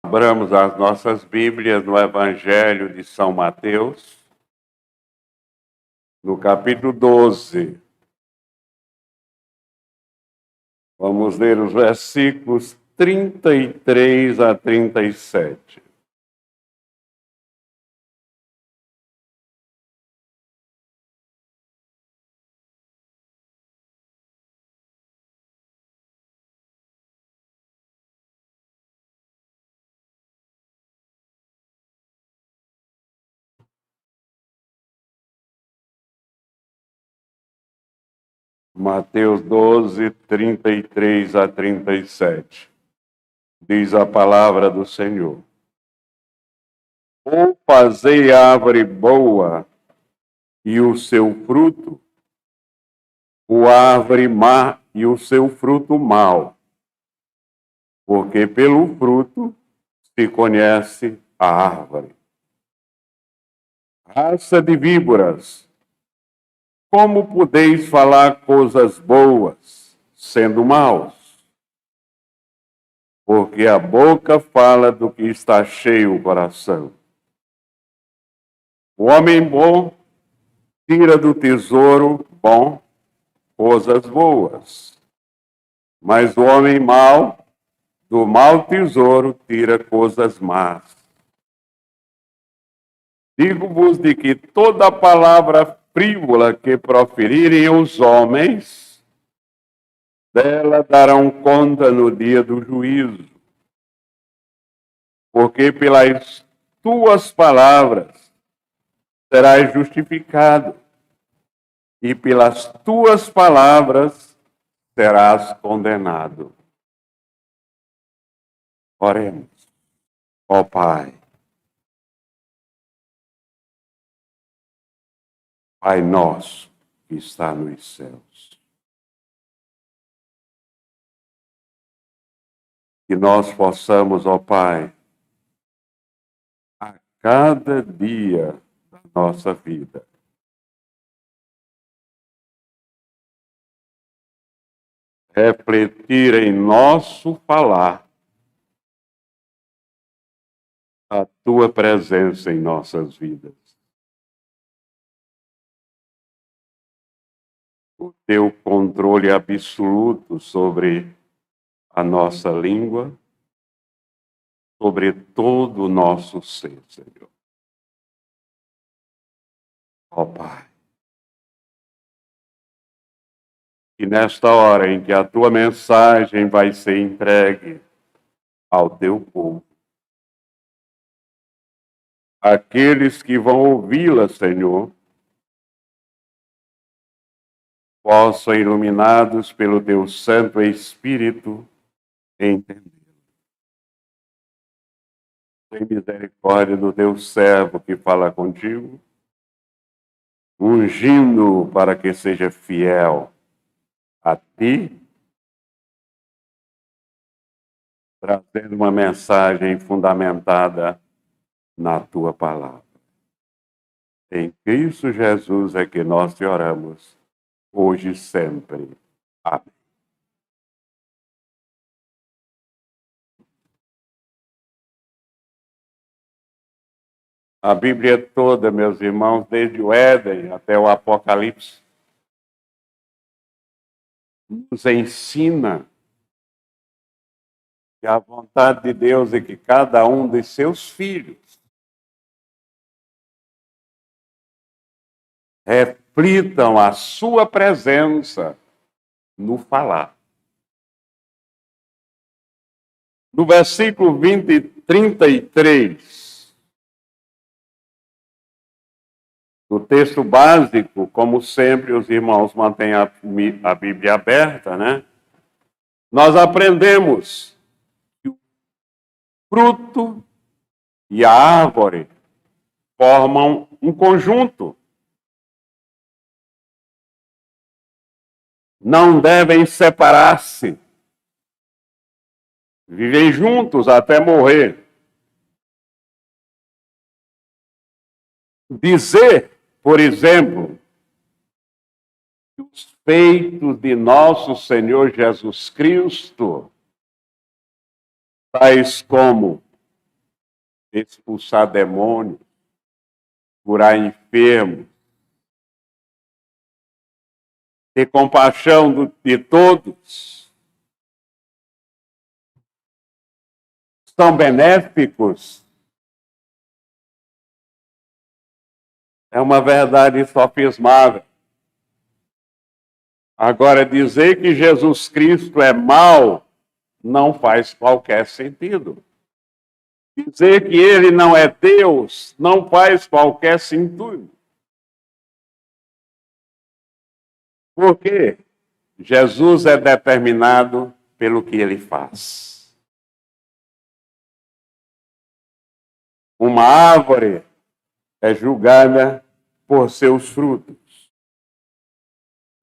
Abramos as nossas Bíblias no Evangelho de São Mateus, no capítulo 12. Vamos ler os versículos 33 a 37. Mateus 12, 33 a 37. Diz a palavra do Senhor: Ou fazei árvore boa e o seu fruto, ou árvore má e o seu fruto mau, porque pelo fruto se conhece a árvore. Raça de víboras, como podeis falar coisas boas, sendo maus? Porque a boca fala do que está cheio o coração. O homem bom tira do tesouro bom coisas boas, mas o homem mau, do mau tesouro, tira coisas más. Digo-vos de que toda palavra frívola que proferirem os homens, dela darão conta no dia do juízo. Porque pelas tuas palavras serás justificado, e pelas tuas palavras serás condenado. Oremos. Ó Pai, Pai nosso que está nos céus, que nós possamos, ó Pai, a cada dia da nossa vida, refletir em nosso falar a Tua presença em nossas vidas. O Teu controle absoluto sobre a nossa língua, sobre todo o nosso ser, Senhor. Ó Pai, e nesta hora em que a Tua mensagem vai ser entregue ao Teu povo, aqueles que vão ouvi-la, Senhor, possam, iluminados pelo Teu Santo Espírito, entender. Tem misericórdia do Teu servo que fala contigo, ungindo para que seja fiel a Ti, trazendo uma mensagem fundamentada na Tua palavra. Em Cristo Jesus é que nós te oramos, hoje e sempre. Amém. A Bíblia toda, meus irmãos, desde o Éden até o Apocalipse, nos ensina que a vontade de Deus é que cada um de seus filhos reflitam a sua presença no falar. No versículo 33, do texto básico, como sempre, os irmãos mantêm a Bíblia aberta, né? Nós aprendemos que o fruto e a árvore formam um conjunto. Não devem separar-se. Vivem juntos até morrer. Dizer, por exemplo, que os feitos de nosso Senhor Jesus Cristo, tais como expulsar demônios, curar enfermos, ter compaixão de todos. São benéficos. É uma verdade sofismável. Agora, dizer que Jesus Cristo é mau não faz qualquer sentido. Dizer que ele não é Deus não faz qualquer sentido. Por quê? Jesus é determinado pelo que ele faz. Uma árvore é julgada por seus frutos.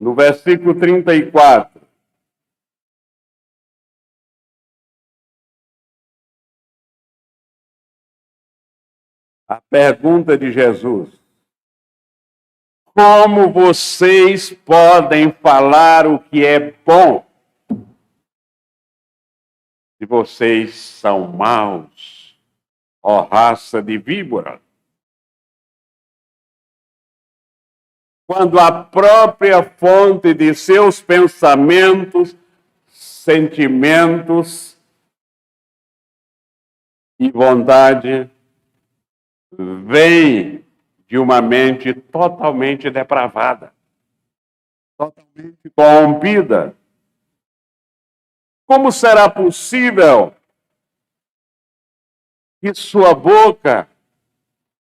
No versículo 34, a pergunta de Jesus: como vocês podem falar o que é bom se vocês são maus, ó raça de víbora? Quando a própria fonte de seus pensamentos, sentimentos e vontade vem de uma mente totalmente depravada, totalmente corrompida. Como será possível que sua boca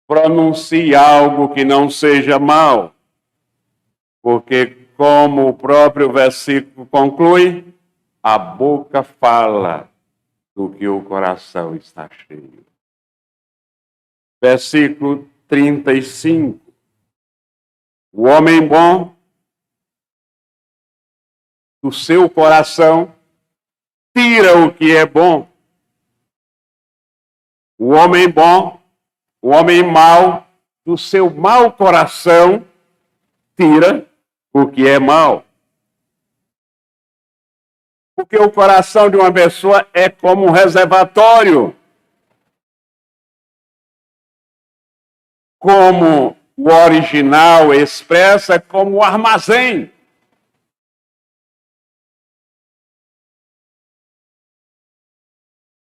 pronuncie algo que não seja mal? Porque, como o próprio versículo conclui, a boca fala do que o coração está cheio. Versículo 35. O homem bom, do seu coração, tira o que é bom. O homem bom, o homem mau, do seu mau coração, tira o que é mal. Porque o coração de uma pessoa é como um reservatório. Como o original expressa, como um armazém.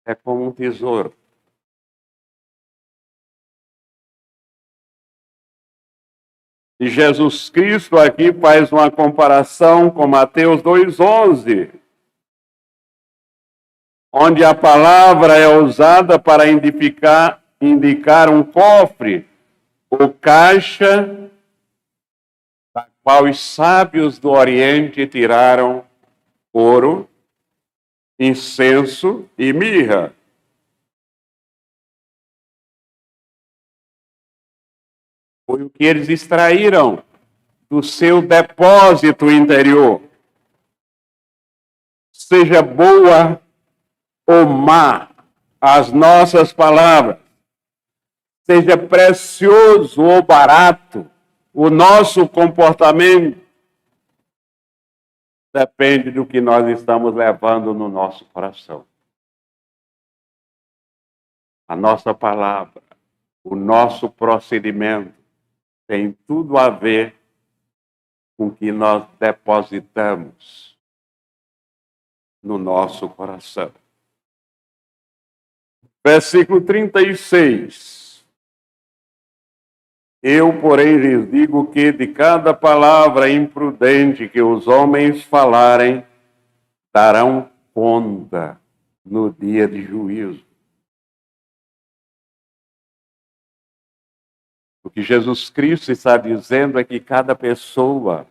É como um tesouro. E Jesus Cristo aqui faz uma comparação com Mateus 2,11, onde a palavra é usada para indicar um cofre ou caixa da qual os sábios do Oriente tiraram ouro, incenso e mirra. Foi o que eles extraíram do seu depósito interior. Seja boa ou má as nossas palavras, seja precioso ou barato o nosso comportamento, depende do que nós estamos levando no nosso coração. A nossa palavra, o nosso procedimento, tem tudo a ver com o que nós depositamos no nosso coração. Versículo 36. Eu, porém, lhes digo que de cada palavra imprudente que os homens falarem, darão conta no dia de juízo. O que Jesus Cristo está dizendo é que cada pessoa,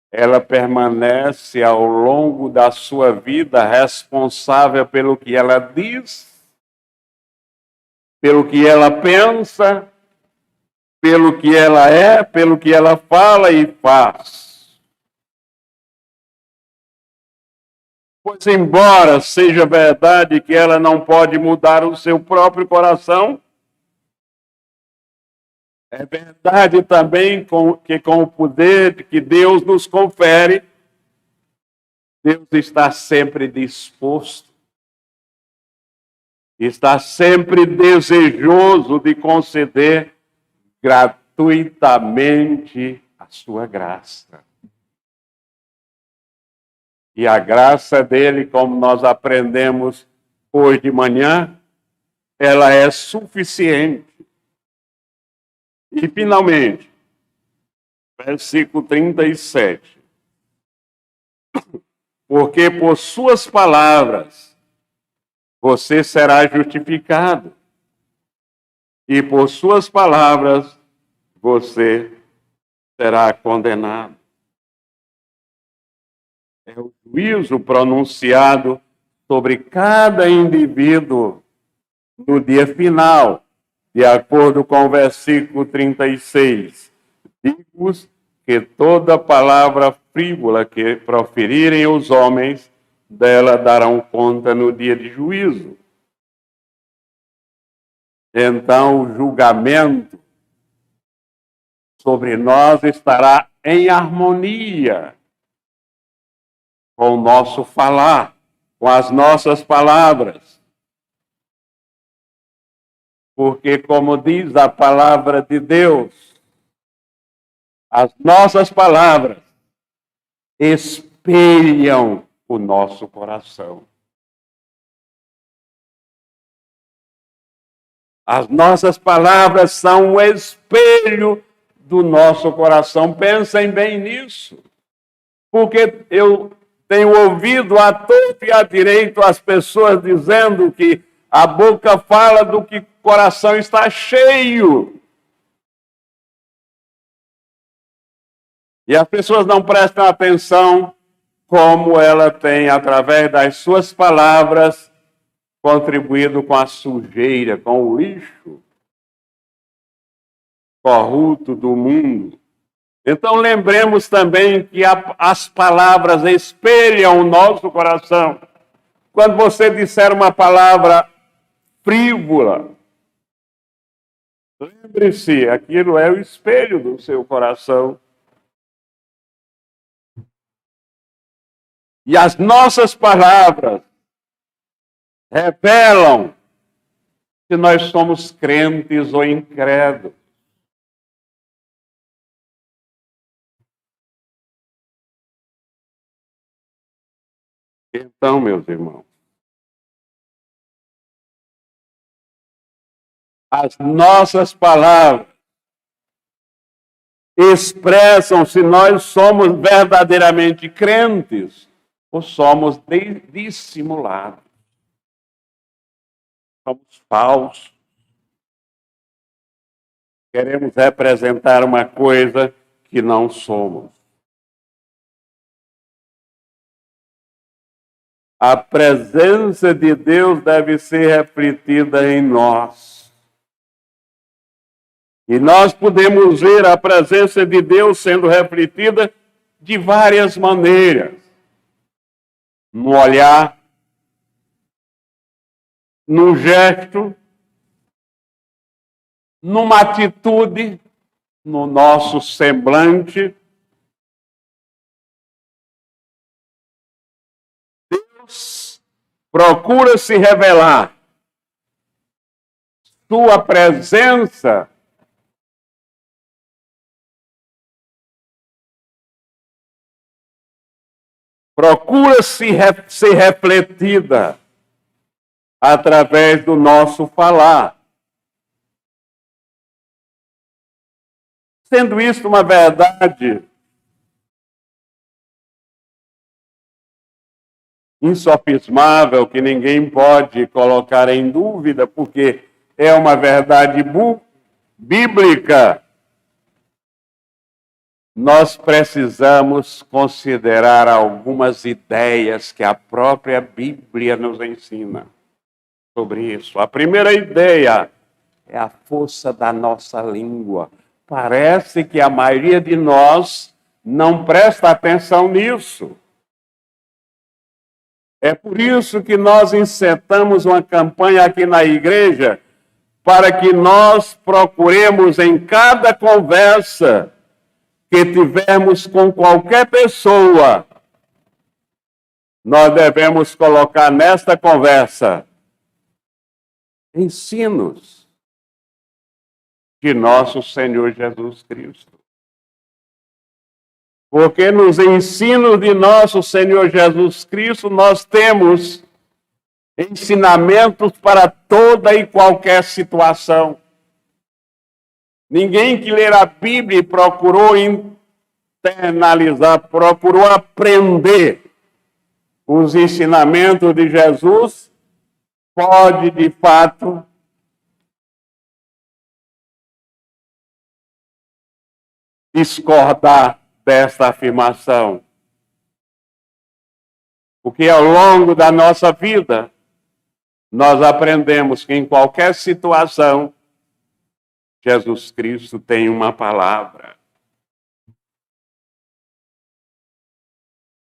ela permanece ao longo da sua vida responsável pelo que ela diz, pelo que ela pensa, pelo que ela é, pelo que ela fala e faz. Pois, embora seja verdade que ela não pode mudar o seu próprio coração, é verdade também que com o poder que Deus nos confere, Deus está sempre disposto está sempre desejoso de conceder gratuitamente a sua graça. E a graça dele, como nós aprendemos hoje de manhã, ela é suficiente. E, finalmente, versículo 37. Porque por suas palavras você será justificado, e por suas palavras você será condenado. É o juízo pronunciado sobre cada indivíduo no dia final, de acordo com o versículo 36. Digo-vos que toda palavra frívola que proferirem os homens, dela darão conta no dia de juízo. Então, o julgamento sobre nós estará em harmonia com o nosso falar, com as nossas palavras. Porque, como diz a palavra de Deus, as nossas palavras espelham o nosso coração. As nossas palavras são o espelho do nosso coração. Pensem bem nisso. Porque eu tenho ouvido à torta e à direita as pessoas dizendo que a boca fala do que o coração está cheio. E as pessoas não prestam atenção como ela tem, através das suas palavras, contribuído com a sujeira, com o lixo corrupto do mundo. Então, lembremos também que as palavras espelham o nosso coração. Quando você disser uma palavra frívola, lembre-se, aquilo é o espelho do seu coração. E as nossas palavras revelam se nós somos crentes ou incrédulos. Então, meus irmãos, as nossas palavras expressam se nós somos verdadeiramente crentes ou somos dissimulados. Somos falsos. Queremos representar uma coisa que não somos. A presença de Deus deve ser refletida em nós. E nós podemos ver a presença de Deus sendo refletida de várias maneiras. No olhar, num gesto, numa atitude, no nosso semblante. Deus procura se revelar. Sua presença procura ser refletida através do nosso falar. Sendo isso uma verdade insofismável, que ninguém pode colocar em dúvida, porque é uma verdade bíblica, nós precisamos considerar algumas ideias que a própria Bíblia nos ensina sobre isso. A primeira ideia é a força da nossa língua. Parece que a maioria de nós não presta atenção nisso. É por isso que nós incitamos uma campanha aqui na igreja para que nós procuremos em cada conversa que tivermos com qualquer pessoa, nós devemos colocar nesta conversa ensinos de nosso Senhor Jesus Cristo. Porque nos ensinos de nosso Senhor Jesus Cristo nós temos ensinamentos para toda e qualquer situação. Ninguém que ler a Bíblia e procurou internalizar, procurou aprender os ensinamentos de Jesus, pode, de fato, discordar desta afirmação. Porque ao longo da nossa vida, nós aprendemos que em qualquer situação, Jesus Cristo tem uma palavra.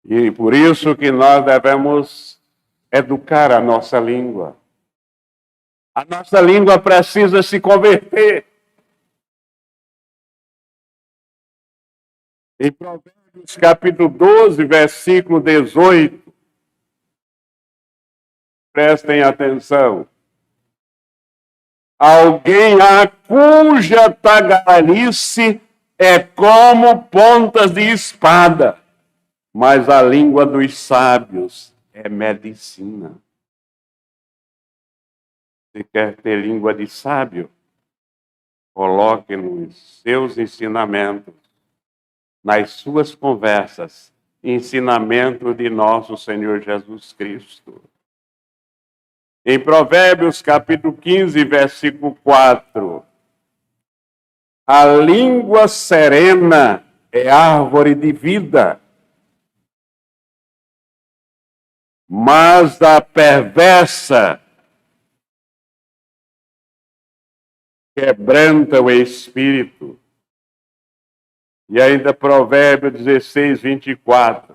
E por isso que nós devemos educar a nossa língua. A nossa língua precisa se converter. Em Provérbios capítulo 12, versículo 18, prestem atenção. Alguém a cuja tagarelice é como pontas de espada, mas a língua dos sábios é medicina. Se quer ter língua de sábio, coloque nos seus ensinamentos, nas suas conversas, ensinamento de nosso Senhor Jesus Cristo. Em Provérbios capítulo 15, versículo 4, a língua serena é árvore de vida, mas a perversa quebranta o espírito. E ainda Provérbios 16, 24.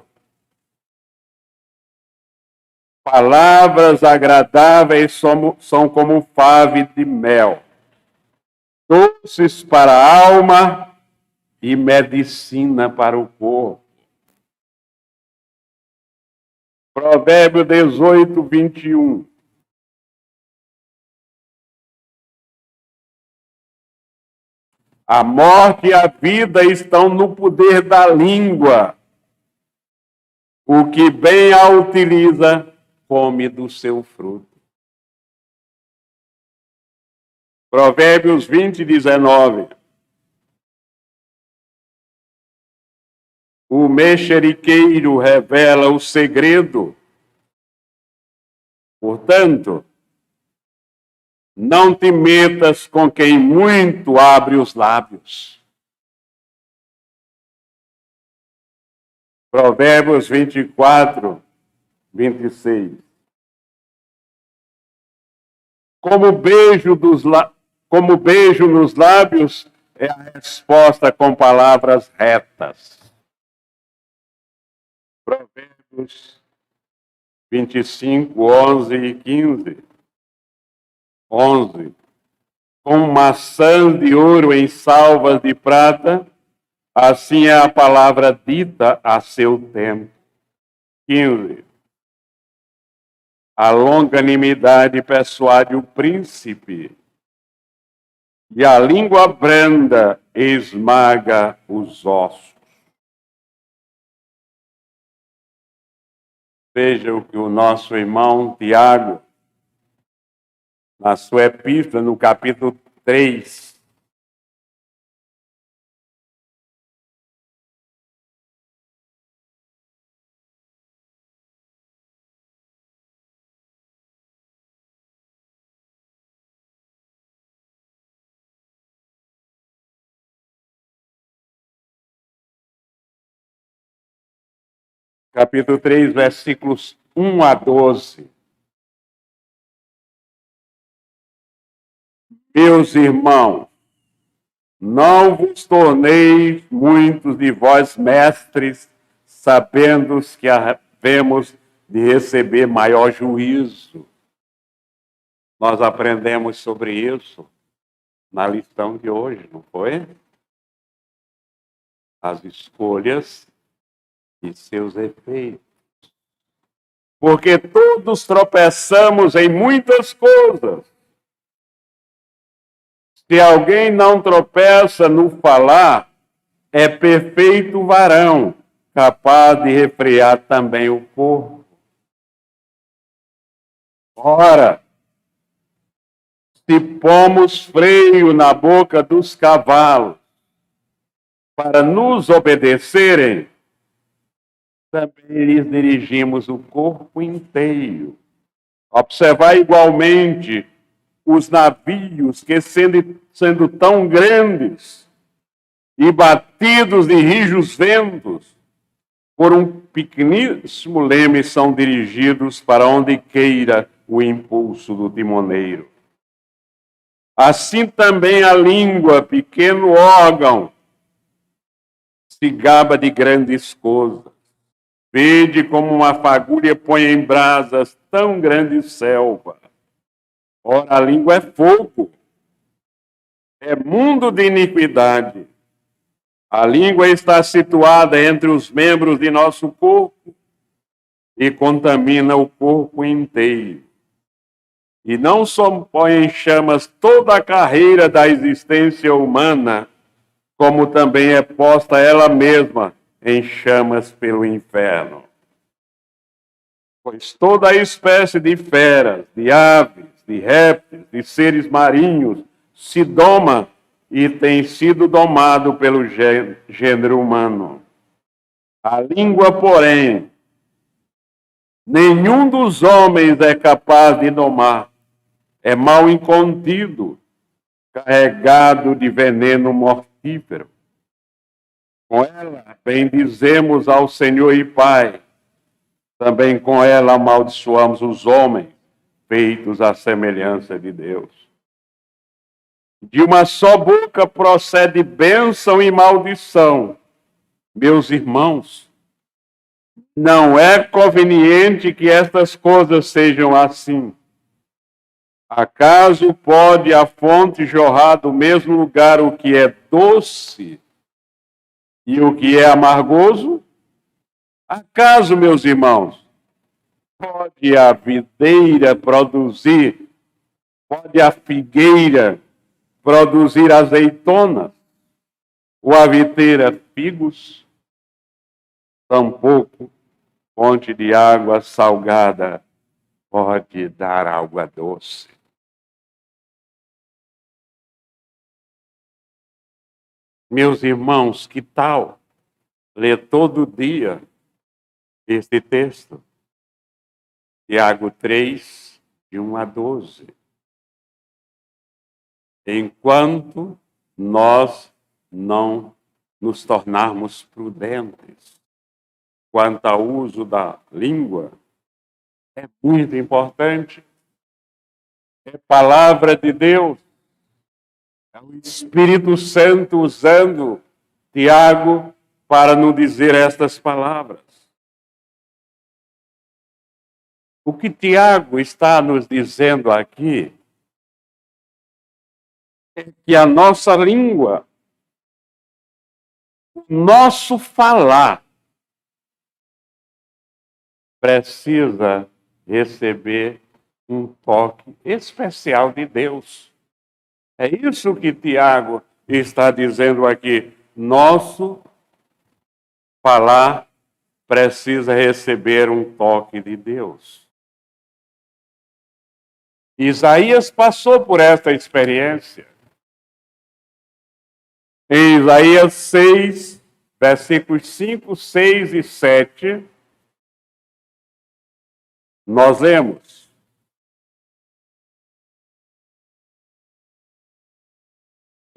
Palavras agradáveis são como fave de mel, doces para a alma e medicina para o corpo. Provérbios 18, 21. A morte e a vida estão no poder da língua. O que bem a utiliza, come do seu fruto. Provérbios 20, 19. O mexeriqueiro revela o segredo. Portanto, não te metas com quem muito abre os lábios. Provérbios 24, 26. Como beijo nos lábios é a resposta com palavras retas. Provérbios 25, 11 e 15. 11. Com maçãs de ouro em salvas de prata, assim é a palavra dita a seu tempo. 15. A longanimidade persuade o príncipe, e a língua branda esmaga os ossos. Veja o que o nosso irmão Tiago, na sua epístola, no capítulo 3, capítulo 3, versículos 1 a 12. Meus irmãos, não vos torneis muitos de vós mestres, sabendo que havemos de receber maior juízo. Nós aprendemos sobre isso na lição de hoje, não foi? As escolhas e seus efeitos. Porque todos tropeçamos em muitas coisas. Se alguém não tropeça no falar, é perfeito varão, capaz de refrear também o corpo. Ora, se pomos freio na boca dos cavalos para nos obedecerem, também lhes dirigimos o corpo inteiro. Observar igualmente os navios que, sendo tão grandes e batidos de rijos ventos, por um pequeníssimo leme são dirigidos para onde queira o impulso do timoneiro. Assim também a língua, pequeno órgão, se gaba de grandes coisas. Vede como uma fagulha põe em brasas tão grande selva. Ora, a língua é fogo, é mundo de iniquidade. A língua está situada entre os membros de nosso corpo e contamina o corpo inteiro. E não só põe em chamas toda a carreira da existência humana, como também é posta ela mesma em chamas pelo inferno. Pois toda a espécie de feras, de aves, de répteis, de seres marinhos se doma e tem sido domado pelo gênero humano. A língua, porém, nenhum dos homens é capaz de domar. É mal incontido, carregado de veneno mortífero. Com ela bendizemos ao Senhor e Pai. Também com ela amaldiçoamos os homens, feitos à semelhança de Deus. De uma só boca procede bênção e maldição. Meus irmãos, não é conveniente que estas coisas sejam assim. Acaso pode a fonte jorrar do mesmo lugar o que é doce e o que é amargoso? Acaso, meus irmãos, pode a videira produzir, pode a figueira produzir azeitonas, ou a videira figos? Tampouco fonte de água salgada pode dar água doce. Meus irmãos, que tal ler todo dia este texto? Tiago 3, de 1 a 12. Enquanto nós não nos tornarmos prudentes quanto ao uso da língua, é muito importante. É palavra de Deus. É o Espírito Santo usando Tiago para nos dizer estas palavras. O que Tiago está nos dizendo aqui é que a nossa língua, o nosso falar, precisa receber um toque especial de Deus. É isso que Tiago está dizendo aqui. Nosso falar precisa receber um toque de Deus. Isaías passou por esta experiência. Em Isaías 6, versículos 5, 6 e 7, nós lemos: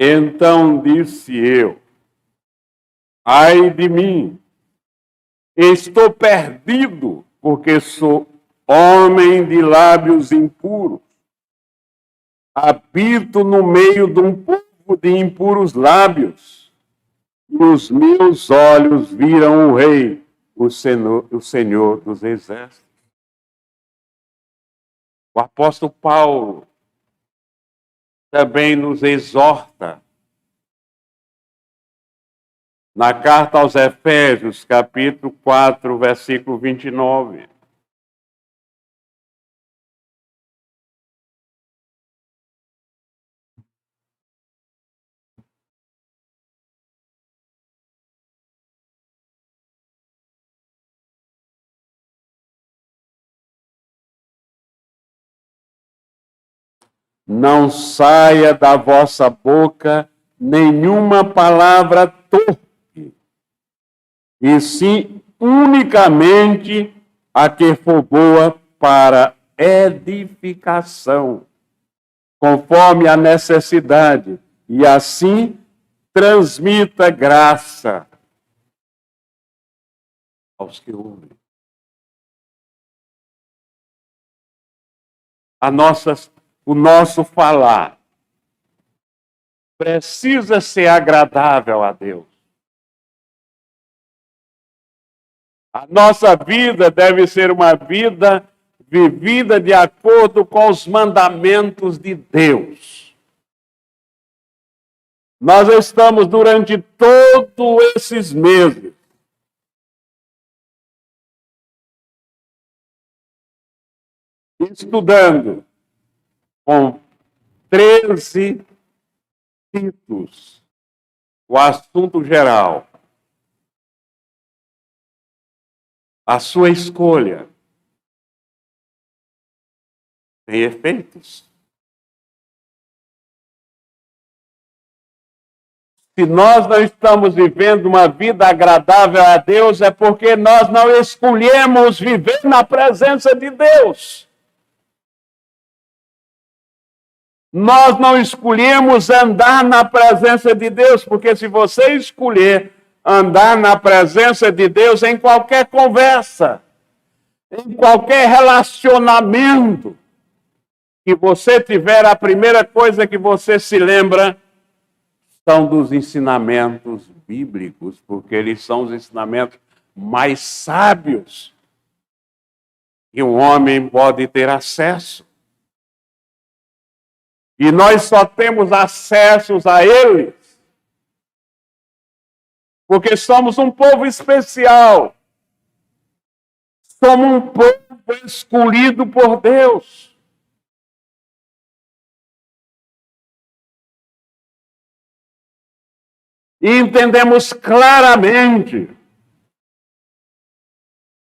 Então disse eu, ai de mim, estou perdido, porque sou homem de lábios impuros. Habito no meio de um povo de impuros lábios. E os meus olhos viram o Rei, o Senhor dos Exércitos. O apóstolo Paulo também nos exorta na carta aos Efésios, capítulo 4, versículo 29. não saia da vossa boca nenhuma palavra torpe, e sim unicamente a que for boa para edificação, conforme a necessidade, e assim transmita graça aos que ouvem. O nosso falar precisa ser agradável a Deus. A nossa vida deve ser uma vida vivida de acordo com os mandamentos de Deus. Nós estamos durante todos esses meses estudando com 13 títulos o assunto geral. A sua escolha tem efeitos. Se nós não estamos vivendo uma vida agradável a Deus, é porque nós não escolhemos viver na presença de Deus. Nós não escolhemos andar na presença de Deus, porque se você escolher andar na presença de Deus em qualquer conversa, em qualquer relacionamento que você tiver, a primeira coisa que você se lembra são dos ensinamentos bíblicos, porque eles são os ensinamentos mais sábios que um homem pode ter acesso. E nós só temos acesso a eles porque somos um povo especial. Somos um povo escolhido por Deus. E entendemos claramente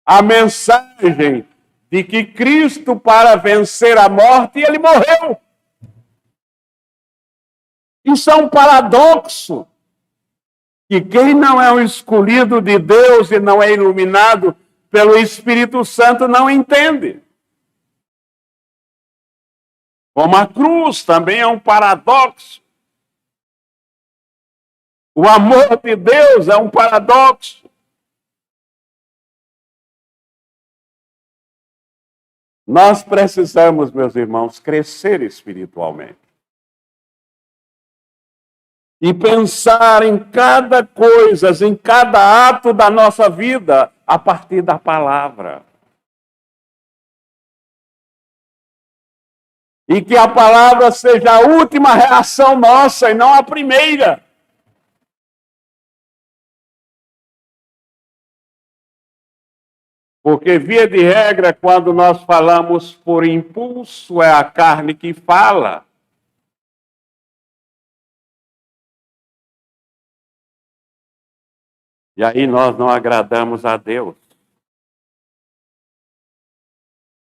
a mensagem de que Cristo, para vencer a morte, ele morreu. Isso é um paradoxo. Que quem não é um escolhido de Deus e não é iluminado pelo Espírito Santo não entende. Como a cruz também é um paradoxo. O amor de Deus é um paradoxo. Nós precisamos, meus irmãos, crescer espiritualmente. E pensar em cada coisa, em cada ato da nossa vida, a partir da palavra. E que a palavra seja a última reação nossa e não a primeira. Porque, via de regra, quando nós falamos por impulso, é a carne que fala. E aí nós não agradamos a Deus.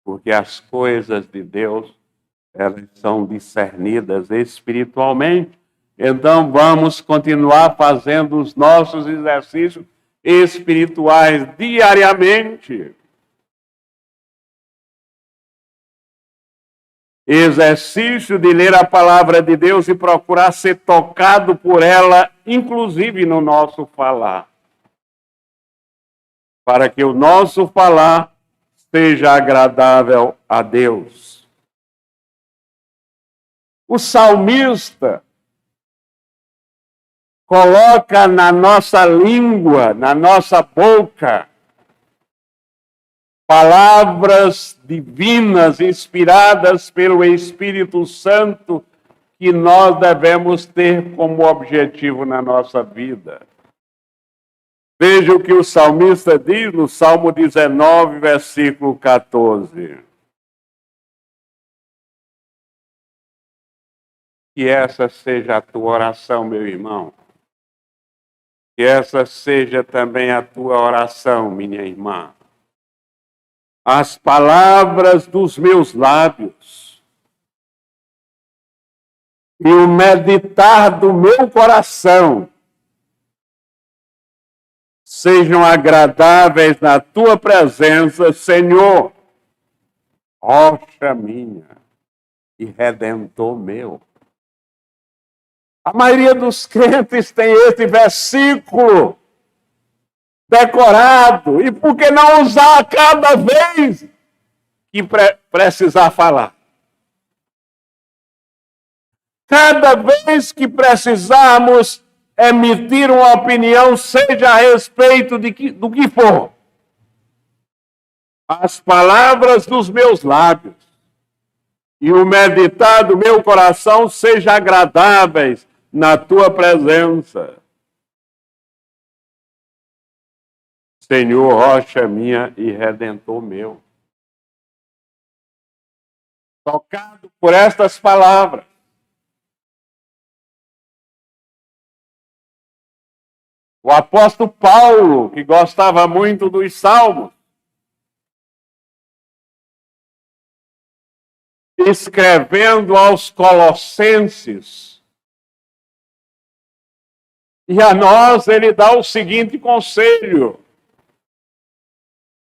Porque as coisas de Deus, elas são discernidas espiritualmente. Então vamos continuar fazendo os nossos exercícios espirituais diariamente. Exercício de ler a palavra de Deus e procurar ser tocado por ela, inclusive no nosso falar. Para que o nosso falar seja agradável a Deus. O salmista coloca na nossa língua, na nossa boca, palavras divinas inspiradas pelo Espírito Santo que nós devemos ter como objetivo na nossa vida. Veja o que o salmista diz no Salmo 19, versículo 14. Que essa seja a tua oração, meu irmão. Que essa seja também a tua oração, minha irmã. As palavras dos meus lábios e o meditar do meu coração sejam agradáveis na tua presença, Senhor, rocha minha e redentor meu. A maioria dos crentes tem esse versículo decorado, e por que não usar cada vez que precisar falar? Cada vez que precisarmos emitir uma opinião, seja a respeito do que for, as palavras dos meus lábios e o meditar do meu coração sejam agradáveis na tua presença. Senhor, rocha minha e redentor meu. Tocado por estas palavras, o apóstolo Paulo, que gostava muito dos salmos, escrevendo aos Colossenses, e a nós ele dá o seguinte conselho: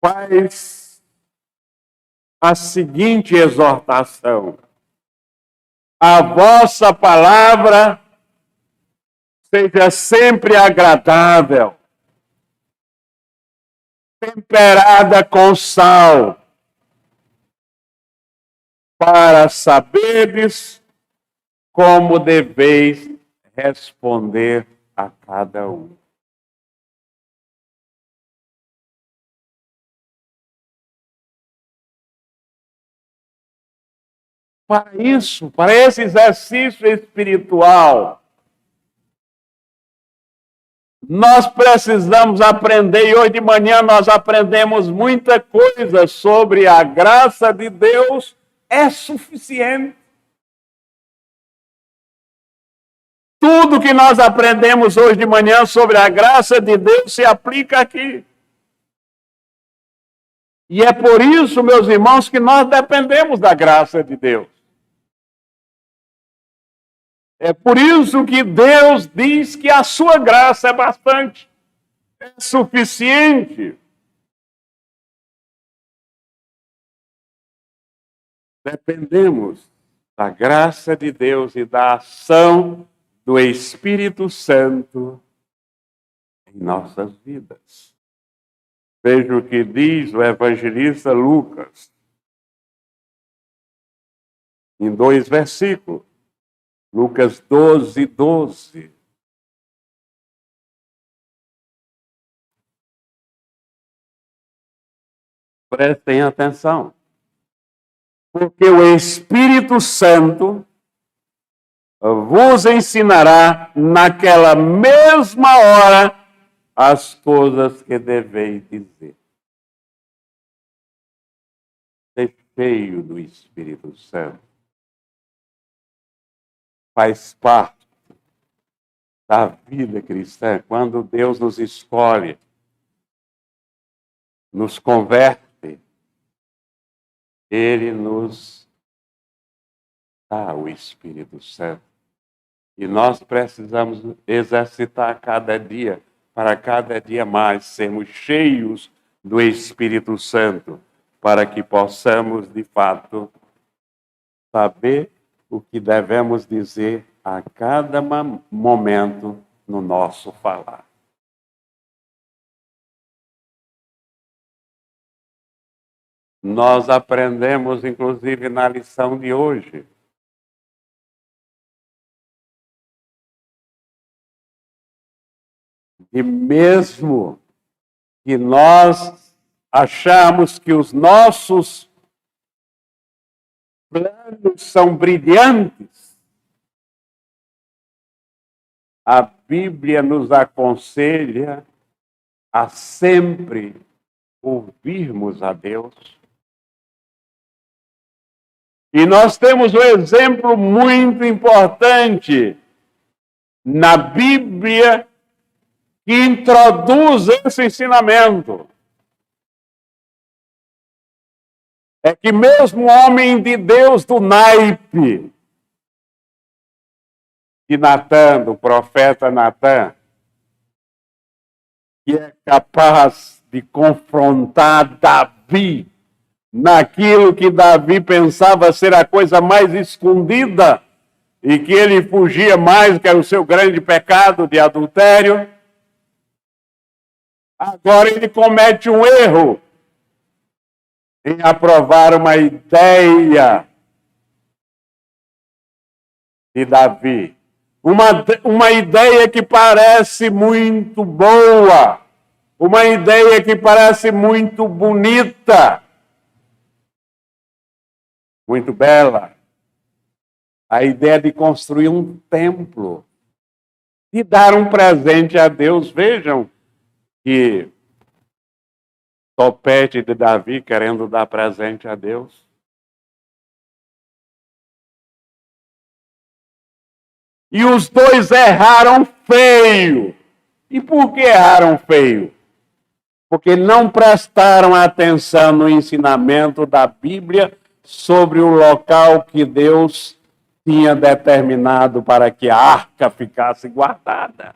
faz a seguinte exortação: a vossa palavra seja sempre agradável, temperada com sal, para saberes como deveis responder a cada um. Para isso, para esse exercício espiritual, nós precisamos aprender, e hoje de manhã nós aprendemos muita coisa sobre a graça de Deus, é suficiente. Tudo que nós aprendemos hoje de manhã sobre a graça de Deus se aplica aqui. E é por isso, meus irmãos, que nós dependemos da graça de Deus. É por isso que Deus diz que a sua graça é bastante, é suficiente. Dependemos da graça de Deus e da ação do Espírito Santo em nossas vidas. Veja o que diz o evangelista Lucas, em 2 versículos. Lucas 12, 12. Prestem atenção. Porque o Espírito Santo vos ensinará naquela mesma hora as coisas que deveis dizer. Ser cheio do Espírito Santo faz parte da vida cristã. Quando Deus nos escolhe, nos converte, Ele nos dá o Espírito Santo. E nós precisamos exercitar cada dia, para cada dia mais sermos cheios do Espírito Santo, para que possamos, de fato, saber o que devemos dizer a cada momento no nosso falar. Nós aprendemos, inclusive, na lição de hoje, e mesmo que nós achamos que os nossos planos são brilhantes, a Bíblia nos aconselha a sempre ouvirmos a Deus. E nós temos um exemplo muito importante na Bíblia que introduz esse ensinamento. É que mesmo homem de Deus do naipe, de Natã, do profeta Natã, que é capaz de confrontar Davi naquilo que Davi pensava ser a coisa mais escondida e que ele fugia mais, que era o seu grande pecado de adultério. Agora ele comete um erro em aprovar uma ideia de Davi. Uma ideia que parece muito boa, uma ideia que parece muito bonita, muito bela. A ideia de construir um templo, de dar um presente a Deus. Vejam que topete de Davi querendo dar presente a Deus. E os dois erraram feio. E por que erraram feio? Porque não prestaram atenção no ensinamento da Bíblia sobre o local que Deus tinha determinado para que a arca ficasse guardada.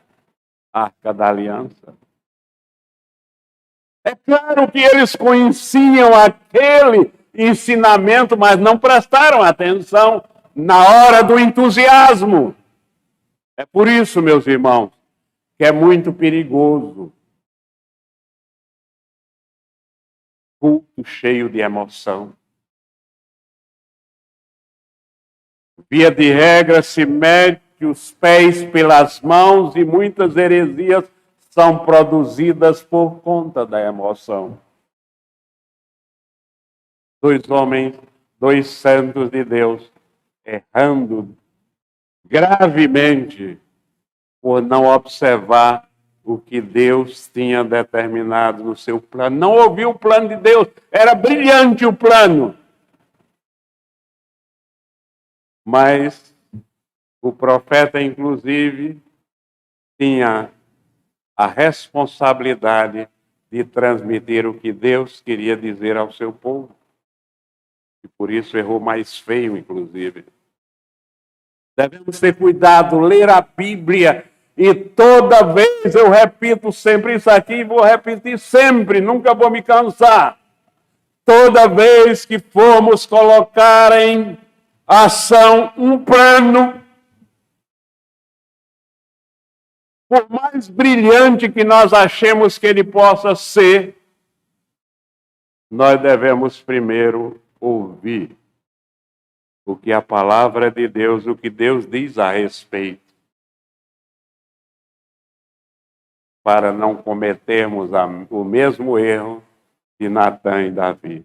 A arca da aliança. É claro que eles conheciam aquele ensinamento, mas não prestaram atenção na hora do entusiasmo. É por isso, meus irmãos, que é muito perigoso culto cheio de emoção. Via de regra, se mete os pés pelas mãos e muitas heresias são produzidas por conta da emoção. Dois homens, dois santos de Deus, errando gravemente por não observar o que Deus tinha determinado no seu plano. Não ouviu o plano de Deus, era brilhante o plano. Mas o profeta, inclusive, tinha a responsabilidade de transmitir o que Deus queria dizer ao seu povo. E por isso errou mais feio, inclusive. Devemos ter cuidado, ler a Bíblia, e toda vez eu repito sempre isso aqui, e vou repetir sempre, nunca vou me cansar. Toda vez que formos colocar em ação um plano, por mais brilhante que nós achemos que ele possa ser, nós devemos primeiro ouvir o que a palavra de Deus, o que Deus diz a respeito, para não cometermos o mesmo erro de Natã e Davi.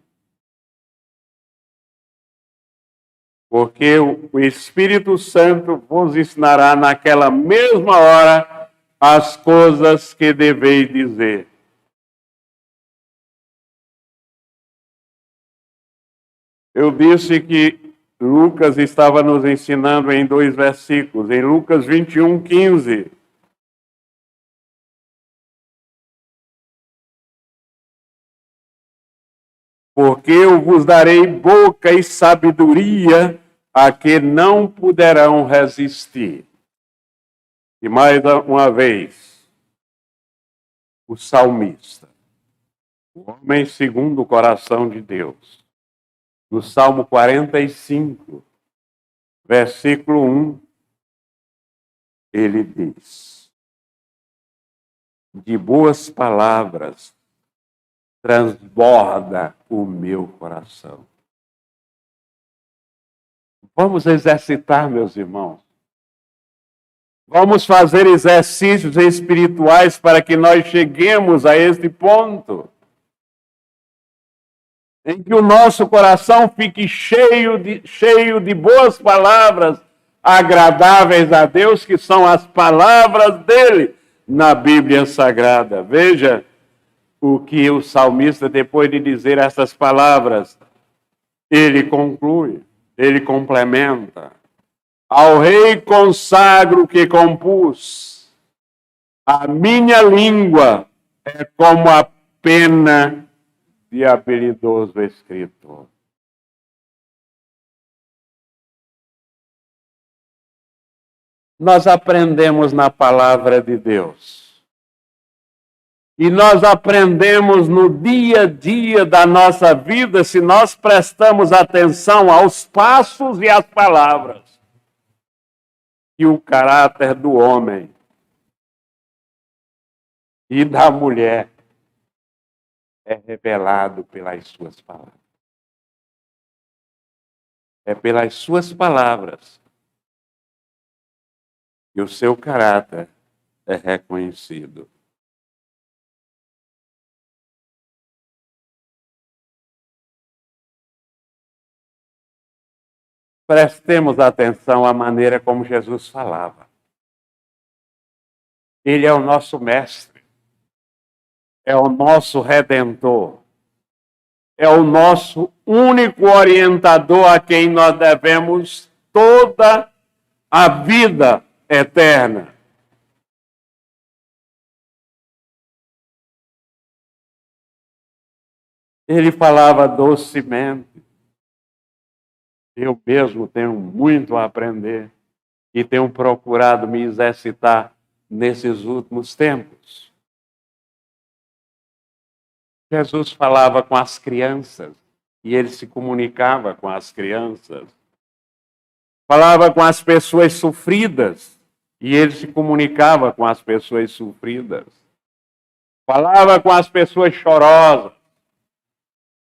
Porque o Espírito Santo vos ensinará naquela mesma hora as coisas que deveis dizer. Eu disse que Lucas estava nos ensinando em 2 versículos, em Lucas 21, 15. Porque eu vos darei boca e sabedoria a que não poderão resistir. E mais uma vez, o salmista, o homem segundo o coração de Deus, no Salmo 45, versículo 1, ele diz: de boas palavras transborda o meu coração. Vamos exercitar, meus irmãos. Vamos fazer exercícios espirituais para que nós cheguemos a este ponto em que o nosso coração fique cheio de boas palavras agradáveis a Deus, que são as palavras dele na Bíblia Sagrada. Veja o que o salmista, depois de dizer essas palavras, ele conclui, ele complementa. Ao rei consagro o que compus, a minha língua é como a pena de habilidoso escritor. nós aprendemos na palavra de Deus. E nós aprendemos no dia a dia da nossa vida se nós prestamos atenção aos passos e às palavras. E o caráter do homem e da mulher é revelado pelas suas palavras. É pelas suas palavras que o seu caráter é reconhecido. Prestemos atenção à maneira como Jesus falava. Ele é o nosso mestre, é o nosso redentor, é o nosso único orientador a quem nós devemos toda a vida eterna. Ele falava docemente. Eu mesmo tenho muito a aprender e tenho procurado me exercitar nesses últimos tempos. Jesus falava com as crianças e ele se comunicava com as crianças. Falava com as pessoas sofridas e ele se comunicava com as pessoas sofridas. Falava com as pessoas chorosas.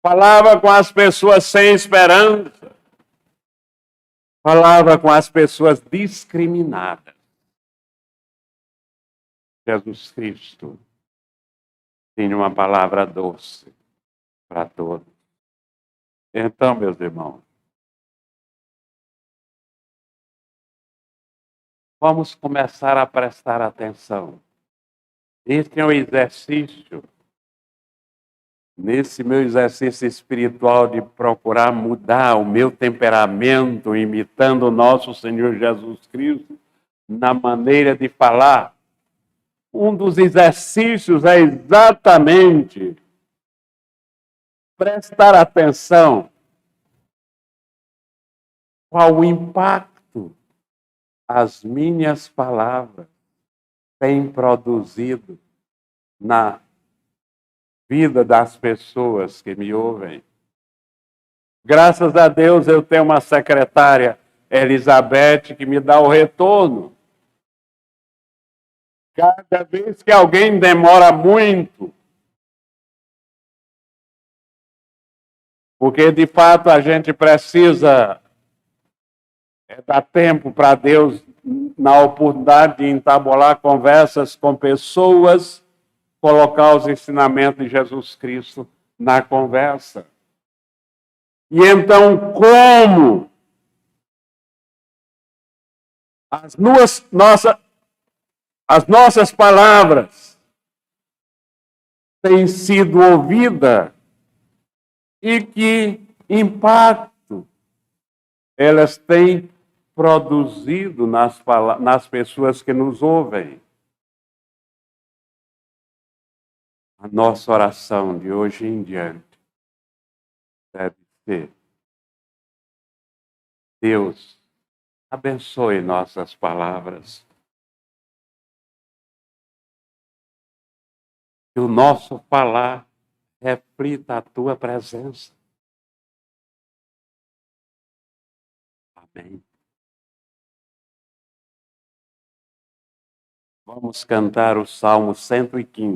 Falava com as pessoas sem esperança. Falava com as pessoas discriminadas. Jesus Cristo tinha uma palavra doce para todos. Então, meus irmãos, vamos começar a prestar atenção. Este é um exercício, nesse meu exercício espiritual de procurar mudar o meu temperamento, imitando o nosso Senhor Jesus Cristo, na maneira de falar. Um dos exercícios é exatamente prestar atenção qual o impacto as minhas palavras têm produzido na vida das pessoas que me ouvem. Graças a Deus eu tenho uma secretária, Elizabeth, que me dá o retorno. Cada vez que alguém demora muito, porque de fato a gente precisa dar tempo para Deus na oportunidade de entabular conversas com pessoas, colocar os ensinamentos de Jesus Cristo na conversa. E então, como as nossas palavras têm sido ouvidas e que impacto elas têm produzido nas pessoas que nos ouvem. A nossa oração de hoje em diante deve ser: Deus, abençoe nossas palavras. Que o nosso falar reflita a tua presença. Amém. Vamos cantar o Salmo 115.